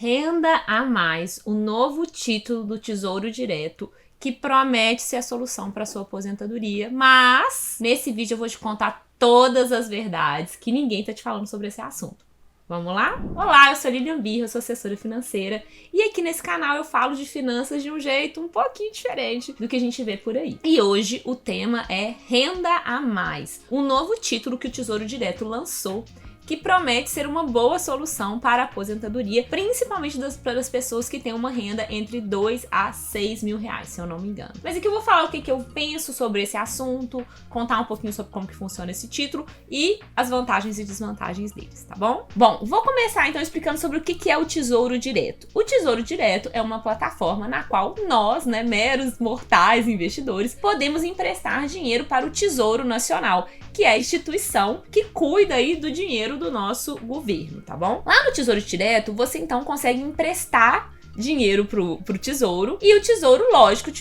Renda a Mais, o novo título do Tesouro Direto que promete ser a solução para sua aposentadoria, mas nesse vídeo eu vou te contar todas as verdades que ninguém tá te falando sobre esse assunto. Vamos lá? Olá, eu sou Lilian Birra, eu sou assessora financeira e aqui nesse canal eu falo de finanças de um jeito um pouquinho diferente do que a gente vê por aí. E hoje o tema é Renda a Mais, um novo título que o Tesouro Direto lançou que promete ser uma boa solução para a aposentadoria, principalmente para as pessoas que têm uma renda entre 2 a 6 mil reais, se eu não me engano. Mas aqui eu vou falar o que eu penso sobre esse assunto, contar um pouquinho sobre como que funciona esse título e as vantagens e desvantagens deles, tá bom? Bom, vou começar então explicando sobre o que é o Tesouro Direto. O Tesouro Direto é uma plataforma na qual nós, meros mortais investidores, podemos emprestar dinheiro para o Tesouro Nacional, que é a instituição que cuida aí do dinheiro do nosso governo, tá bom? Lá no Tesouro Direto, você então consegue emprestar dinheiro pro Tesouro e o Tesouro, lógico,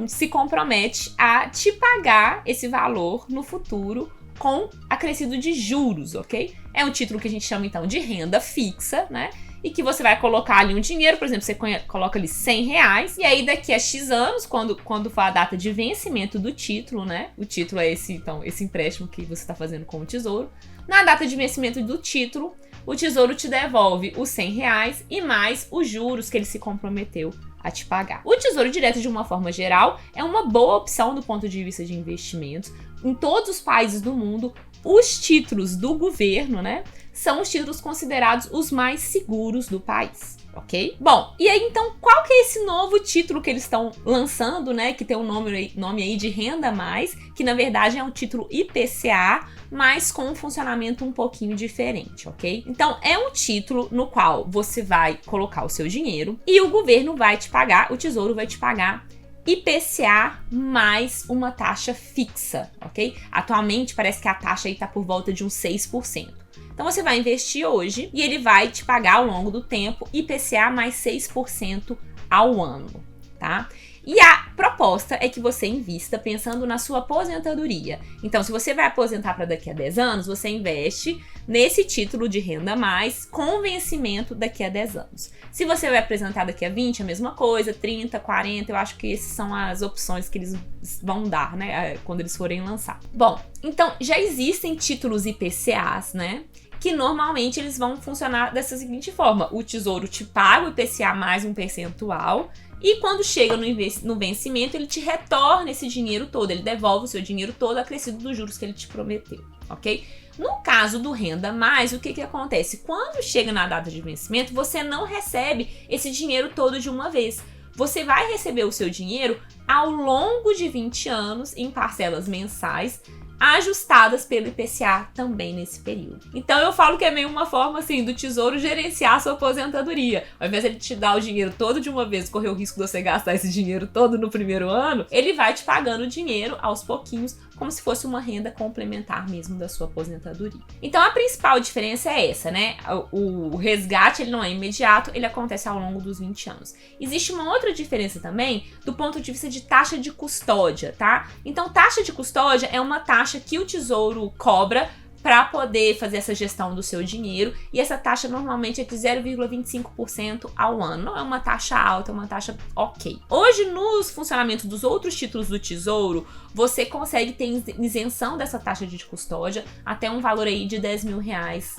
se compromete a te pagar esse valor no futuro com acrescido de juros, ok? É um título que a gente chama então de renda fixa, né? E que você vai colocar ali um dinheiro, por exemplo, você coloca ali 100 reais, e aí daqui a X anos, quando for a data de vencimento do título, né? O título é esse empréstimo que você está fazendo com o Tesouro. Na data de vencimento do título, o Tesouro te devolve os 100 reais e mais os juros que ele se comprometeu a te pagar. O Tesouro Direto, de uma forma geral, é uma boa opção do ponto de vista de investimentos. Em todos os países do mundo, os títulos do governo, né, são os títulos considerados os mais seguros do país, ok? Bom, e aí então, qual que é esse novo título que eles estão lançando, né, que tem um nome aí de Renda Mais, que na verdade é um título IPCA, mas com um funcionamento um pouquinho diferente, ok? Então, é um título no qual você vai colocar o seu dinheiro e o governo vai te pagar, o Tesouro vai te pagar IPCA mais uma taxa fixa, ok? Atualmente parece que a taxa aí tá por volta de uns 6%. Então você vai investir hoje e ele vai te pagar ao longo do tempo IPCA mais 6% ao ano, tá? E a proposta é que você invista pensando na sua aposentadoria. Então, se você vai aposentar para daqui a 10 anos, você investe nesse título de Renda Mais com vencimento daqui a 10 anos. Se você vai aposentar daqui a 20, a mesma coisa, 30, 40, eu acho que essas são as opções que eles vão dar, né, quando eles forem lançar. Bom, então já existem títulos IPCAs, né, que normalmente eles vão funcionar dessa seguinte forma: o Tesouro te paga o IPCA mais um percentual e quando chega no vencimento ele te retorna esse dinheiro todo, ele devolve o seu dinheiro todo acrescido dos juros que ele te prometeu, ok? No caso do Renda Mais, o que acontece? Quando chega na data de vencimento, você não recebe esse dinheiro todo de uma vez. Você vai receber o seu dinheiro ao longo de 20 anos em parcelas mensais, ajustadas pelo IPCA também nesse período. Então eu falo que é meio uma forma assim do Tesouro gerenciar a sua aposentadoria. Ao invés de ele te dar o dinheiro todo de uma vez, correr o risco de você gastar esse dinheiro todo no primeiro ano, ele vai te pagando o dinheiro aos pouquinhos, como se fosse uma renda complementar mesmo da sua aposentadoria. Então a principal diferença é essa, né? O resgate ele não é imediato, ele acontece ao longo dos 20 anos. Existe uma outra diferença também do ponto de vista de taxa de custódia, tá? Então taxa de custódia é uma taxa que o Tesouro cobra para poder fazer essa gestão do seu dinheiro, e essa taxa normalmente é de 0,25% ao ano. Não é uma taxa alta, é uma taxa ok. Hoje, nos funcionamentos dos outros títulos do Tesouro, você consegue ter isenção dessa taxa de custódia até um valor aí de 10 mil reais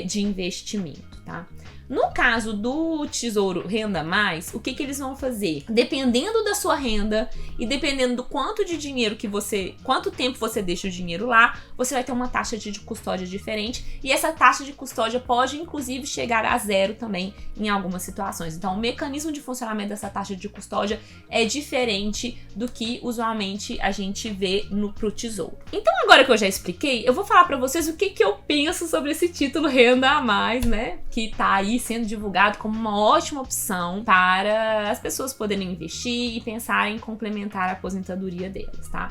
de investimento, tá? No caso do Tesouro Renda Mais, o que eles vão fazer? Dependendo da sua renda e dependendo do quanto de dinheiro quanto tempo você deixa o dinheiro lá, você vai ter uma taxa de custódia diferente, e essa taxa de custódia pode inclusive chegar a zero também em algumas situações. Então, o mecanismo de funcionamento dessa taxa de custódia é diferente do que usualmente a gente vê pro Tesouro. Então, agora que eu já expliquei, eu vou falar para vocês o que eu penso sobre esse título Renda a Mais, né? Que tá aí sendo divulgado como uma ótima opção para as pessoas poderem investir e pensarem em complementar a aposentadoria delas, tá?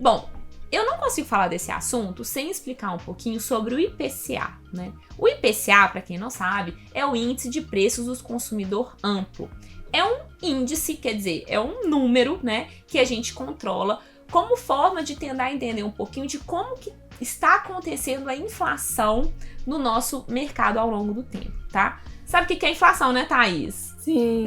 Bom, eu não consigo falar desse assunto sem explicar um pouquinho sobre o IPCA, né? O IPCA, para quem não sabe, é o Índice de Preços do Consumidor Amplo. É um índice, quer dizer, é um número, né, que a gente controla como forma de tentar entender um pouquinho de como que está acontecendo a inflação no nosso mercado ao longo do tempo, tá? Sabe o que é inflação, né, Thaís? Sim.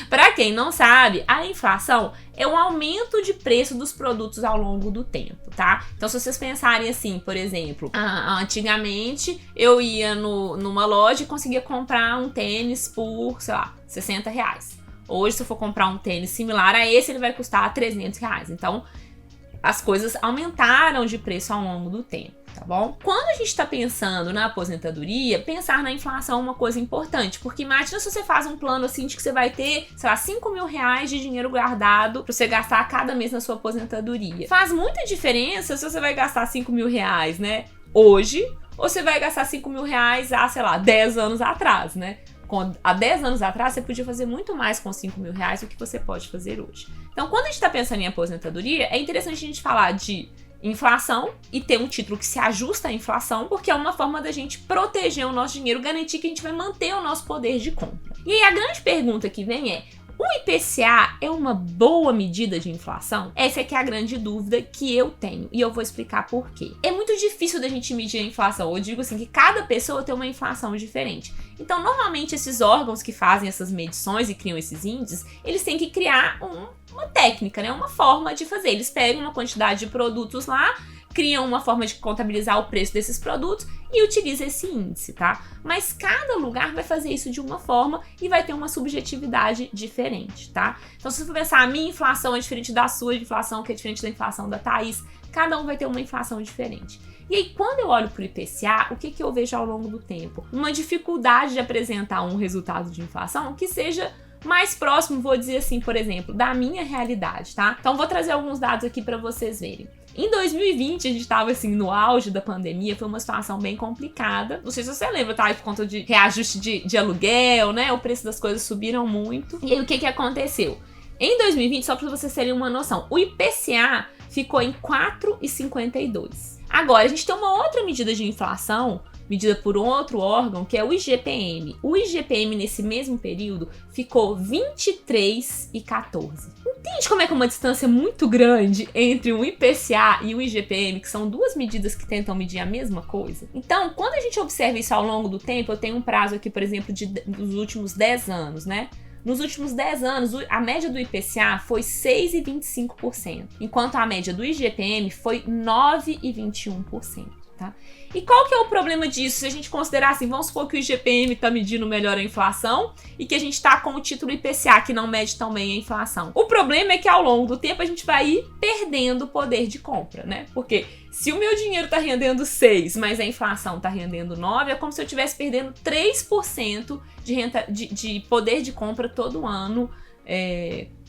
Para quem não sabe, a inflação é um aumento de preço dos produtos ao longo do tempo, tá? Então, se vocês pensarem assim, por exemplo, antigamente eu ia numa loja e conseguia comprar um tênis por, sei lá, R$60. Hoje, se eu for comprar um tênis similar a esse, ele vai custar R$300. Então, as coisas aumentaram de preço ao longo do tempo, tá bom? Quando a gente está pensando na aposentadoria, pensar na inflação é uma coisa importante, porque imagina se você faz um plano assim de que você vai ter, sei lá, R$5.000 de dinheiro guardado para você gastar a cada mês na sua aposentadoria. Faz muita diferença se você vai gastar R$5.000, né, hoje, ou você vai gastar R$5.000 há, sei lá, 10 anos atrás, né? Há 10 anos atrás, você podia fazer muito mais com R$5.000 do que você pode fazer hoje. Então, quando a gente está pensando em aposentadoria, é interessante a gente falar de inflação e ter um título que se ajusta à inflação, porque é uma forma da gente proteger o nosso dinheiro, garantir que a gente vai manter o nosso poder de compra. E aí, a grande pergunta que vem é: o IPCA é uma boa medida de inflação? Essa é que é a grande dúvida que eu tenho, e eu vou explicar por quê. É muito difícil da gente medir a inflação. Eu digo assim que cada pessoa tem uma inflação diferente. Então, normalmente, esses órgãos que fazem essas medições e criam esses índices, eles têm que criar uma técnica, né? Uma forma de fazer. Eles pegam uma quantidade de produtos lá, criam uma forma de contabilizar o preço desses produtos e utilizam esse índice, tá? Mas cada lugar vai fazer isso de uma forma e vai ter uma subjetividade diferente, tá? Então, se você for pensar, a minha inflação é diferente da sua inflação, que é diferente da inflação da Thaís, cada um vai ter uma inflação diferente. E aí, quando eu olho para o IPCA, o que eu vejo ao longo do tempo? Uma dificuldade de apresentar um resultado de inflação que seja mais próximo, vou dizer assim, por exemplo, da minha realidade, tá? Então, vou trazer alguns dados aqui para vocês verem. Em 2020, a gente tava assim, no auge da pandemia, foi uma situação bem complicada. Não sei se você lembra, tá? Por conta de reajuste de aluguel, né? O preço das coisas subiram muito. E aí, o que aconteceu? Em 2020, só para vocês terem uma noção, o IPCA ficou em 4,52. Agora, a gente tem uma outra medida de inflação, medida por outro órgão, que é o IGPM. O IGPM, nesse mesmo período, ficou 23,14. Entende como é que é uma distância muito grande entre o IPCA e o IGPM, que são duas medidas que tentam medir a mesma coisa? Então, quando a gente observa isso ao longo do tempo, eu tenho um prazo aqui, por exemplo, dos últimos 10 anos, né? Nos últimos 10 anos, a média do IPCA foi 6,25%, enquanto a média do IGPM foi 9,21%, tá? E qual que é o problema disso? Se a gente considerar assim, vamos supor que o IGPM está medindo melhor a inflação e que a gente está com o título IPCA, que não mede tão bem a inflação. O problema é que ao longo do tempo a gente vai ir perdendo poder de compra, né? Porque se o meu dinheiro está rendendo 6, mas a inflação está rendendo 9, é como se eu estivesse perdendo 3% de poder de compra todo ano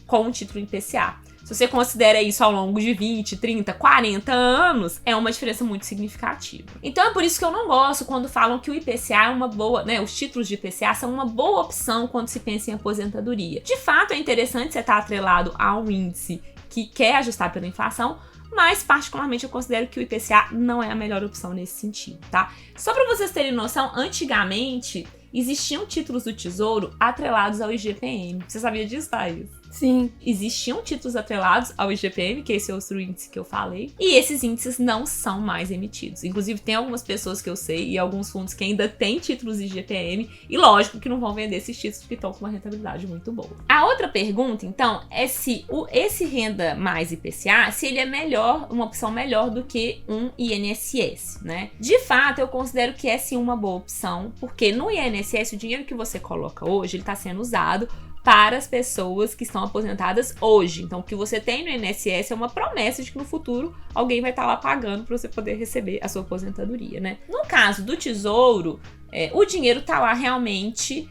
com o título IPCA. Se você considera isso ao longo de 20, 30, 40 anos, é uma diferença muito significativa. Então é por isso que eu não gosto quando falam que o IPCA é uma boa, né? Os títulos de IPCA são uma boa opção quando se pensa em aposentadoria. De fato, é interessante você estar atrelado a um índice que quer ajustar pela inflação, mas particularmente eu considero que o IPCA não é a melhor opção nesse sentido, tá? Só para vocês terem noção, antigamente existiam títulos do Tesouro atrelados ao IGPM. Você sabia disso, Thaís? Sim. Existiam títulos atrelados ao IGPM, que é esse outro índice que eu falei, e esses índices não são mais emitidos. Inclusive, tem algumas pessoas que eu sei e alguns fundos que ainda têm títulos IGPM, e lógico que não vão vender esses títulos porque estão com uma rentabilidade muito boa. A outra pergunta, então, é se esse renda mais IPCA, se ele é melhor, uma opção melhor do que um INSS, né? De fato, eu considero que é sim uma boa opção, porque no INSS, o dinheiro que você coloca hoje, ele está sendo usado para as pessoas que estão aposentadas hoje. Então, o que você tem no INSS é uma promessa de que no futuro alguém vai estar lá pagando para você poder receber a sua aposentadoria, né? No caso do Tesouro, o dinheiro está lá realmente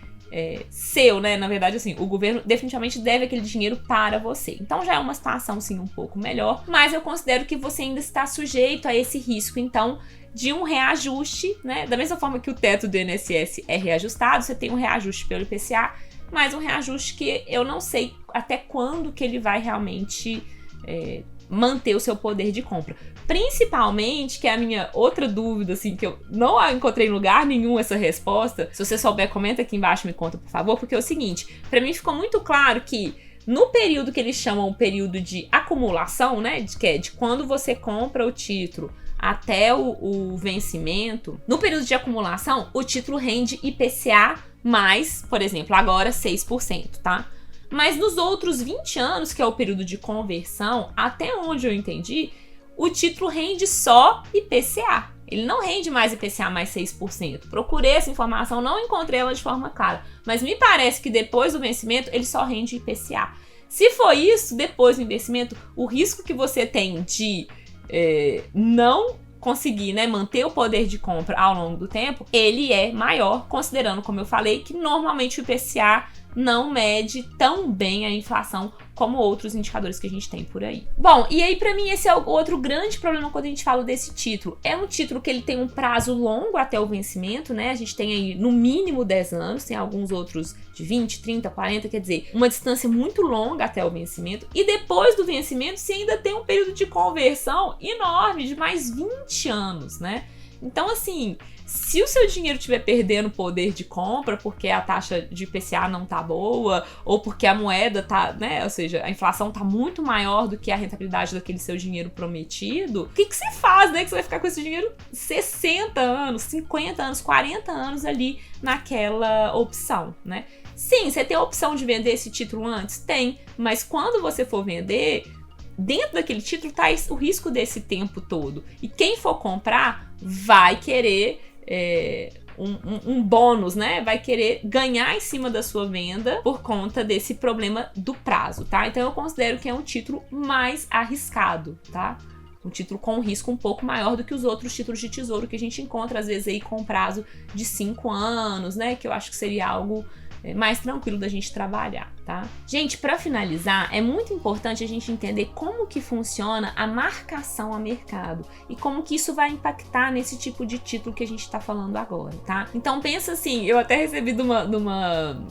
seu, né? Na verdade, assim, o governo definitivamente deve aquele dinheiro para você. Então, já é uma situação, sim, um pouco melhor, mas eu considero que você ainda está sujeito a esse risco, então, de um reajuste, né? Da mesma forma que o teto do INSS é reajustado, você tem um reajuste pelo IPCA, mas um reajuste que eu não sei até quando que ele vai realmente manter o seu poder de compra. Principalmente, que é a minha outra dúvida, assim, que eu não encontrei em lugar nenhum essa resposta. Se você souber, comenta aqui embaixo, me conta, por favor, porque é o seguinte, pra mim ficou muito claro que no período que eles chamam o período de acumulação, né, que é de quando você compra o título até o vencimento, no período de acumulação, o título rende IPCA mais, por exemplo, agora 6%, tá? Mas nos outros 20 anos, que é o período de conversão, até onde eu entendi, o título rende só IPCA. Ele não rende mais IPCA mais 6%. Procurei essa informação, não encontrei ela de forma clara. Mas me parece que depois do vencimento, ele só rende IPCA. Se for isso, depois do investimento, o risco que você tem de não conseguir, né, manter o poder de compra ao longo do tempo, ele é maior, considerando, como eu falei, que normalmente o IPCA não mede tão bem a inflação como outros indicadores que a gente tem por aí. Bom, e aí pra mim esse é o outro grande problema quando a gente fala desse título. É um título que ele tem um prazo longo até o vencimento, né? A gente tem aí no mínimo 10 anos, tem alguns outros de 20, 30, 40, quer dizer, uma distância muito longa até o vencimento. E depois do vencimento, você ainda tem um período de conversão enorme de mais 20 anos, né? Então, assim, se o seu dinheiro estiver perdendo poder de compra porque a taxa de IPCA não tá boa, ou porque a moeda tá, né, ou seja, a inflação tá muito maior do que a rentabilidade daquele seu dinheiro prometido, o que você faz, né, que você vai ficar com esse dinheiro 60 anos, 50 anos, 40 anos ali naquela opção, né? Sim, você tem a opção de vender esse título antes? Tem, mas quando você for vender, dentro daquele título tá o risco desse tempo todo. E quem for comprar vai querer um bônus, né? Vai querer ganhar em cima da sua venda por conta desse problema do prazo, tá? Então eu considero que é um título mais arriscado, tá? Um título com um risco um pouco maior do que os outros títulos de tesouro que a gente encontra, às vezes, aí com prazo de 5 anos, né? Que eu acho que seria algo mais tranquilo da gente trabalhar, tá? Gente, para finalizar, é muito importante a gente entender como que funciona a marcação a mercado e como que isso vai impactar nesse tipo de título que a gente tá falando agora, tá? Então pensa assim, eu até recebi de uma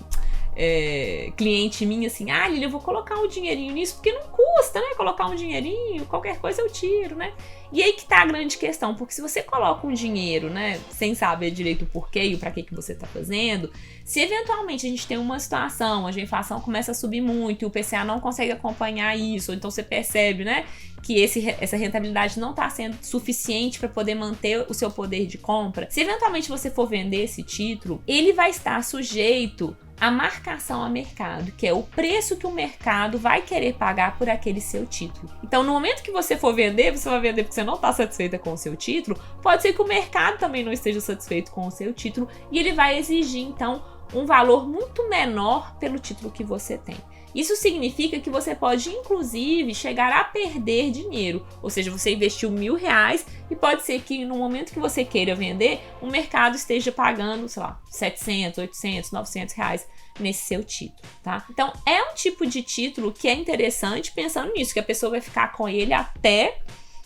cliente minha assim, Lili, eu vou colocar um dinheirinho nisso, porque não custa, né, colocar um dinheirinho, qualquer coisa eu tiro, né? E aí que tá a grande questão, porque se você coloca um dinheiro, né, sem saber direito o porquê e o pra que você tá fazendo, se eventualmente a gente tem uma situação onde a inflação começa a subir muito e o PCA não consegue acompanhar isso, ou então você percebe, né, que essa rentabilidade não está sendo suficiente para poder manter o seu poder de compra, se eventualmente você for vender esse título, ele vai estar sujeito à marcação a mercado, que é o preço que o mercado vai querer pagar por aquele seu título. Então, no momento que você for vender, você vai vender porque você não está satisfeita com o seu título, pode ser que o mercado também não esteja satisfeito com o seu título e ele vai exigir, então, um valor muito menor pelo título que você tem. Isso significa que você pode, inclusive, chegar a perder dinheiro. Ou seja, você investiu R$1.000 e pode ser que no momento que você queira vender, o mercado esteja pagando, sei lá, 700, 800, 900 reais nesse seu título, tá? Então, é um tipo de título que é interessante pensando nisso, que a pessoa vai ficar com ele até,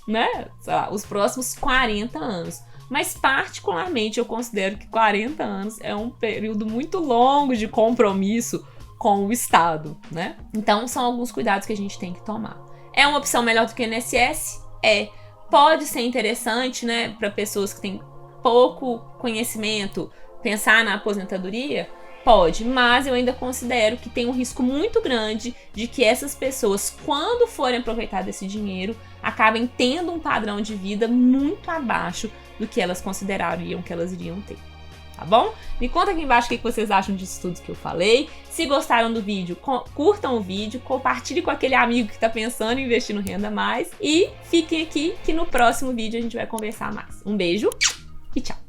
né, sei lá, os próximos 40 anos. Mas, particularmente, eu considero que 40 anos é um período muito longo de compromisso com o Estado, né? Então, são alguns cuidados que a gente tem que tomar. É uma opção melhor do que o INSS? Pode ser interessante, né, para pessoas que têm pouco conhecimento, pensar na aposentadoria? Pode, mas eu ainda considero que tem um risco muito grande de que essas pessoas, quando forem aproveitar desse dinheiro, acabem tendo um padrão de vida muito abaixo do que elas considerariam que elas iriam ter. Tá bom? Me conta aqui embaixo o que vocês acham disso tudo que eu falei. Se gostaram do vídeo, curtam o vídeo, compartilhe com aquele amigo que está pensando em investir no Renda Mais e fiquem aqui que no próximo vídeo a gente vai conversar mais. Um beijo e tchau!